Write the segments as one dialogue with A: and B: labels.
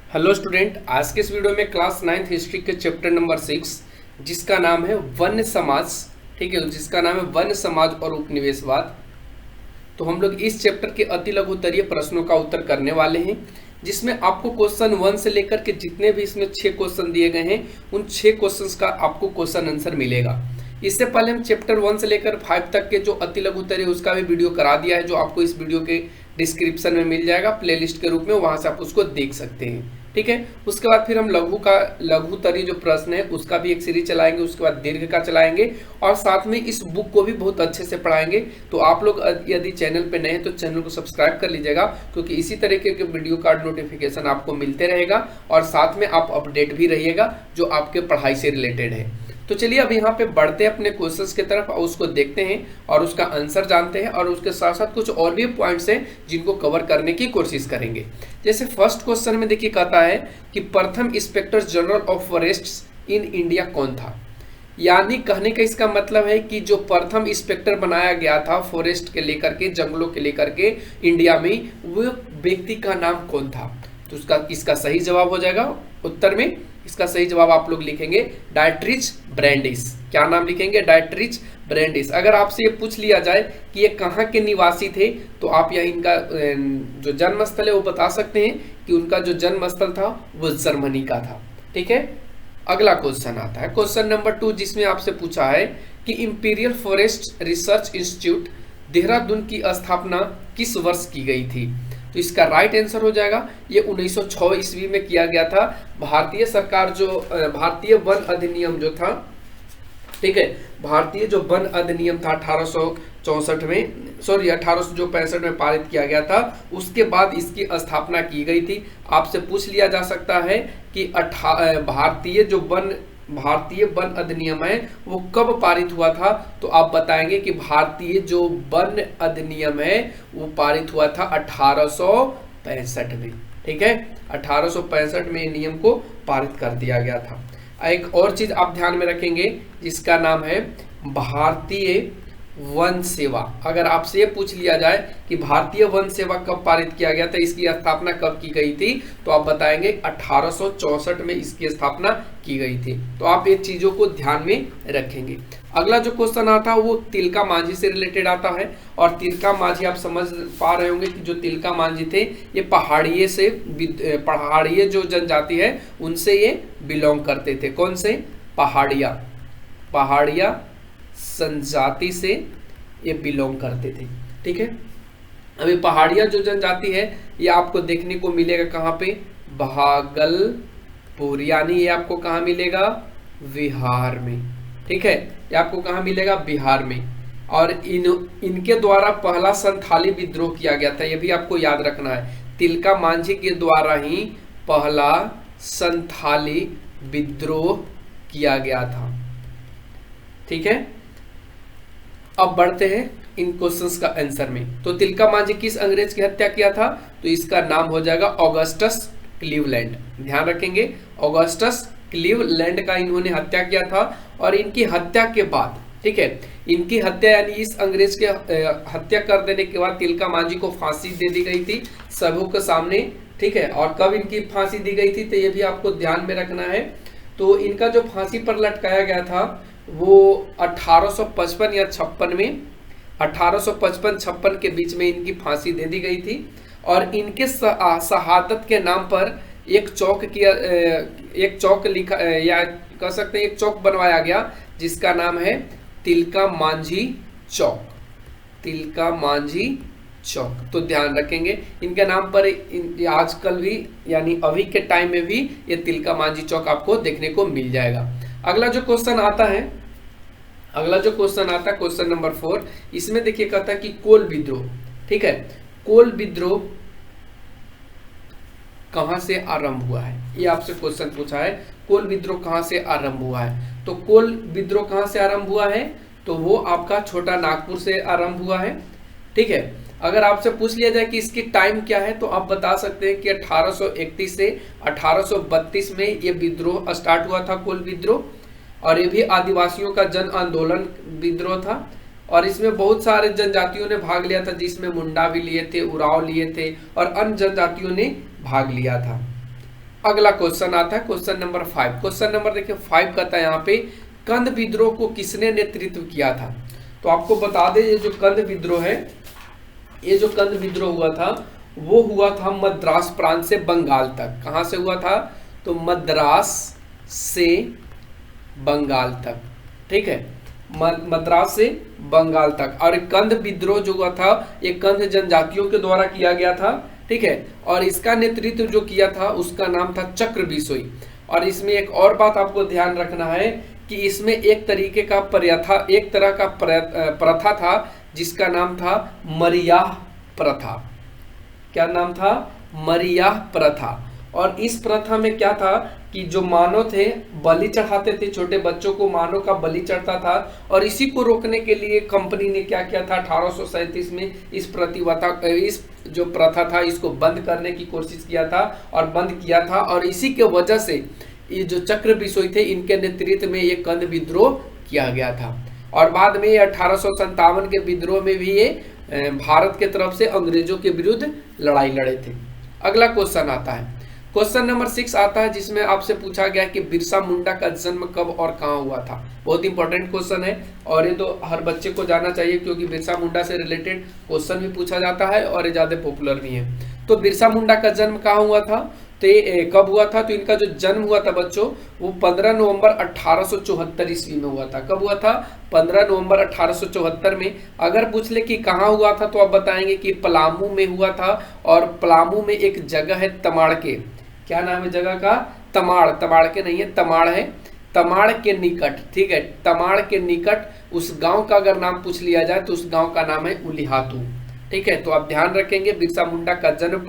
A: Hello student, आज के इस वीडियो में क्लास 9th हिस्ट्री के चैप्टर नंबर 6 जिसका नाम है वन्य समाज। ठीक है, जिसका नाम है वन्य समाज और उपनिवेशवाद। तो हम लोग इस चैप्टर के अति लघु उत्तरीय प्रश्नों का उत्तर करने वाले हैं, जिसमें आपको क्वेश्चन 1 से लेकर के जितने भी इसमें 6 क्वेश्चन दिए गए हैं उन 6 क्वेश्चंस का आपको क्वेश्चन आंसर मिलेगा। इससे पहले हम चैप्टर 1 से लेकर 5 तक के जो अति लघु उत्तरीय उसका भी वीडियो करा दिया है, जो आपको इस वीडियो के डिस्क्रिप्शन में मिल जाएगा प्लेलिस्ट के रूप में, वहां से आप उसको देख सकते हैं। ठीक है, उसके बाद फिर हम लघु उत्तरीय जो प्रश्न है उसका भी एक सीरीज चलाएंगे, उसके बाद दीर्घ का चलाएंगे और साथ में इस बुक को भी बहुत अच्छे से पढ़ाएंगे। तो आप लोग यदि चैनल पे नए हैं तो चैनल को सब्सक्राइब कर लीजिएगा, क्योंकि इसी तरीके के वीडियो का नोटिफिकेशन आपको मिलते रहेगा और साथ में आप अपडेट भी रहिएगा जो आपके पढ़ाई से रिलेटेड है। तो चलिए अब यहाँ पे बढ़ते हैं अपने क्वेश्चंस की तरफ और उसको देखते हैं और उसका आंसर जानते हैं, और उसके साथ साथ कुछ और भी पॉइंट्स हैं जिनको कवर करने की कोशिश करेंगे। जैसे फर्स्ट क्वेश्चन में देखिए कहता है कि प्रथम inspector general of forests in India कौन था। यानी कहने का इसका मतलब है कि जो प्रथम इंस्पेक्टर बनाया गया था फॉरेस्ट के लेकर के, जंगलों के लेकर के इंडिया में, वो व्यक्ति का नाम कौन था। तो इसका सही जवाब हो जाएगा उत्तर में, इसका सही जवाब आप लोग लिखेंगे डायट्रिच ब्रैंडिस। क्या नाम लिखेंगे? Dietrich Brandeis. अगर आपसे ये पूछ लिया जाए कि ये कहाँ के निवासी थे तो आप यहाँ इनका जो जन्म स्थल है वो बता सकते हैं कि उनका जो जन्म स्थल था वो जर्मनी का था। ठीक है, अगला क्वेश्चन आता है क्वेश्चन नंबर 2, जिसमें आपसे पूछा है कि imperial forest research institute Dehradun की स्थापना किस वर्ष की गई थी। तो इसका राइट आंसर हो जाएगा ये 1906 ईस्वी में किया गया था। भारतीय सरकार जो भारतीय वन अधिनियम जो था, ठीक है, भारतीय जो वन अधिनियम था 1864 में, सॉरी 1865 में पारित किया गया था, उसके बाद इसकी स्थापना की गई थी। आपसे पूछ लिया जा सकता है कि भारतीय वन अधिनियम है वो कब पारित हुआ था, तो आप बताएंगे कि भारतीय जो वन अधिनियम है वो पारित हुआ था 1865 में। ठीक है, 1865 में नियम को पारित कर दिया गया था। एक और चीज आप ध्यान में रखेंगे जिसका नाम है भारतीय वन सेवा। अगर आपसे ये पूछ लिया जाए कि भारतीय वन सेवा कब पारित किया गया था, इसकी स्थापना कब की गई थी, तो आप बताएंगे 1864 में इसकी स्थापना की गई थी। तो आप ये चीजों को ध्यान में रखेंगे। अगला जो क्वेश्चन आता है वो तिलका मांझी से रिलेटेड आता है, और तिलका मांझी आप समझ पा रहे होंगे कि जो तिलका मांझी थे ये पहाड़िए जो जनजाति है उनसे ये बिलोंग करते थे। कौन से? पहाड़िया जनजाति से ये बिलोंग करते थे। ठीक है, अभी पहाड़िया जो जनजाति है ये आपको देखने को मिलेगा कहाँ पे? भागलपुर, यानी ये आपको कहाँ मिलेगा? बिहार में। ठीक है, ये आपको कहाँ मिलेगा? बिहार में। और इनके द्वारा पहला संथाली विद्रोह किया गया था, ये भी आपको याद रखना है। तिलका मांझी के द्वारा ही पहला संथाली विद्रोह किया गया था। ठीक है, अब बढ़ते हैं इन क्वेश्चंस का आंसर में। तो तिलका मांझी किस अंग्रेज की हत्या किया था, तो इसका नाम हो जाएगा ऑगस्टस क्लीवलैंड। ध्यान रखेंगे, ऑगस्टस क्लीवलैंड का इन्होंने हत्या किया था। और इनकी हत्या के बाद, ठीक है, इनकी हत्या यानी इस अंग्रेज के हत्या कर देने के बाद तिलका मांझी को फांसी दे दी गई थी सबों के सामने। ठीक है, और कब इनकी फांसी दी गई थी तो ये भी आपको ध्यान में रखना है। तो इनका जो फांसी पर लटकाया गया था वो 1855 या 56 में, 1855-56 के बीच में इनकी फांसी दे दी गई थी। और इनके शहादत के नाम पर एक चौक लिखा, या कह सकते हैं एक चौक बनवाया गया जिसका नाम है तिलका मांझी चौक। तिलका मांझी चौक, तो ध्यान रखेंगे इनके नाम पर आजकल भी यानी अभी के टाइम में भी ये तिलका मांझी चौक आपको देखने को मिल जाएगा। अगला जो क्वेश्चन आता है क्वेश्चन नंबर 4, इसमें देखिए कहता है कि कोल विद्रोह। ठीक है, कोल विद्रोह कहां से आरंभ हुआ है, ये आपसे क्वेश्चन पूछा है। कोल विद्रोह कहां से आरंभ हुआ है, तो कोल विद्रोह कहां से आरंभ हुआ है, तो वो आपका छोटा नागपुर से आरंभ हुआ है। ठीक है, अगर आपसे पूछ लिया जाए कि इसकी टाइम क्या है तो आप बता सकते हैं कि 1831 से 1832 में ये विद्रोह स्टार्ट हुआ था, कोल विद्रोह। और ये भी आदिवासियों का जन आंदोलन विद्रोह था, और इसमें बहुत सारे जनजातियों ने भाग लिया था, जिसमें मुंडा भी लिए थे, उराव लिए थे और अन्य जनजातियों ने भाग लिया था। अगला क्वेश्चन आता है क्वेश्चन नंबर 5। क्वेश्चन नंबर देखिए 5 कहता है यहाँ पे कंद विद्रोह को किसने नेतृत्व किया था। तो आपको बता दें ये जो कंद विद्रोह है, ये जो कंद विद्रोह हुआ था वो हुआ था मद्रास प्रांत से बंगाल तक। कहां से हुआ था? तो मद्रास से बंगाल तक, ठीक है, मद्रास से बंगाल तक। और कंद विद्रोह जो हुआ था ये कंद जनजातियों के द्वारा किया गया था, ठीक है। और इसका नेतृत्व जो किया था उसका नाम था चक्र बिसोई। और इसमें एक और बात आपको ध्यान रखना है कि इसमें एक तरीके का एक तरह का प्रथा था जिसका नाम था मरियाह प्रथा। क्या नाम था? मरियाह प्रथा। और इस प्रथा में क्या था कि जो मानव थे बलि चढ़ाते थे, छोटे बच्चों को मानव का बलि चढ़ता था। और इसी को रोकने के लिए कंपनी ने क्या किया था, 1837 में इस जो प्रथा था इसको बंद करने की कोशिश किया था और बंद किया था। और इसी के वजह से ये जो चक्र बिसोई थे इनके नेतृत्व में ये कंद विद्रोह किया गया था। और बाद में 1857 के विद्रोह में भी ये भारत के तरफ से अंग्रेजों के विरुद्ध लड़ाई लड़े थे। अगला क्वेश्चन आता है क्वेश्चन नंबर 6 आता है जिसमें आपसे पूछा गया कि बिरसा मुंडा का जन्म कब और कहां हुआ था। बहुत इंपॉर्टेंट क्वेश्चन है और ये तो हर बच्चे को जानना चाहिए क्योंकि बिरसा मुंडा से रिलेटेड क्वेश्चन भी पूछा जाता है और ये ज्यादा पॉपुलर भी है। तो बिरसा मुंडा का जन्म कहाँ हुआ था, तो ये कब हुआ था? तो इनका जो जन्म हुआ था बच्चों वो 15 नवंबर 1874 ईस्वी में हुआ था। कब हुआ था? 15 नवंबर 1874 में। अगर पूछ ले कि कहाँ हुआ था तो आप बताएंगे कि पलामू में हुआ था। और पलामू में एक जगह है तमाड़ के, क्या नाम है जगह का? तमाड़ के नहीं है, तमाड़ है, तमाड़ के निकट, ठीक है, तमाड़ के निकट उस गांव का अगर नाम पूछ लिया जाए तो उस गांव का नाम है उलिहातू, ठीक है। तो आप ध्यान रखेंगे बिरसा मुंडा का जन्म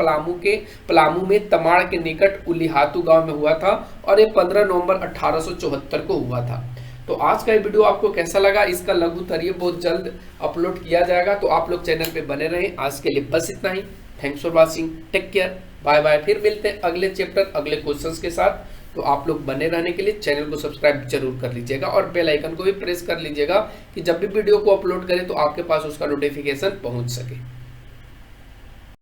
A: पलामू में तमाड़ के निकट उलिहातू गांव में हुआ था और ये 15 नवंबर 1874 को हुआ था। तो आज का ये वीडियो आपको कैसा लगा? इसका लघु तरीय बहुत जल्द अपलोड किया जाएगा, तो आप लोग चैनल पे बने रहें। आज के लिए बस इतना ही। Thanks for watching, take care, bye bye. फिर मिलते हैं अगले चैप्टर अगले क्वेश्चंस के साथ। तो आप लोग बने रहने के लिए चैनल को सब्सक्राइब जरूर कर लीजिएगा और बेल आइकन को भी प्रेस कर लीजिएगा कि जब भी वीडियो को अपलोड करें तो आपके पास उसका नोटिफिकेशन पहुंच सके।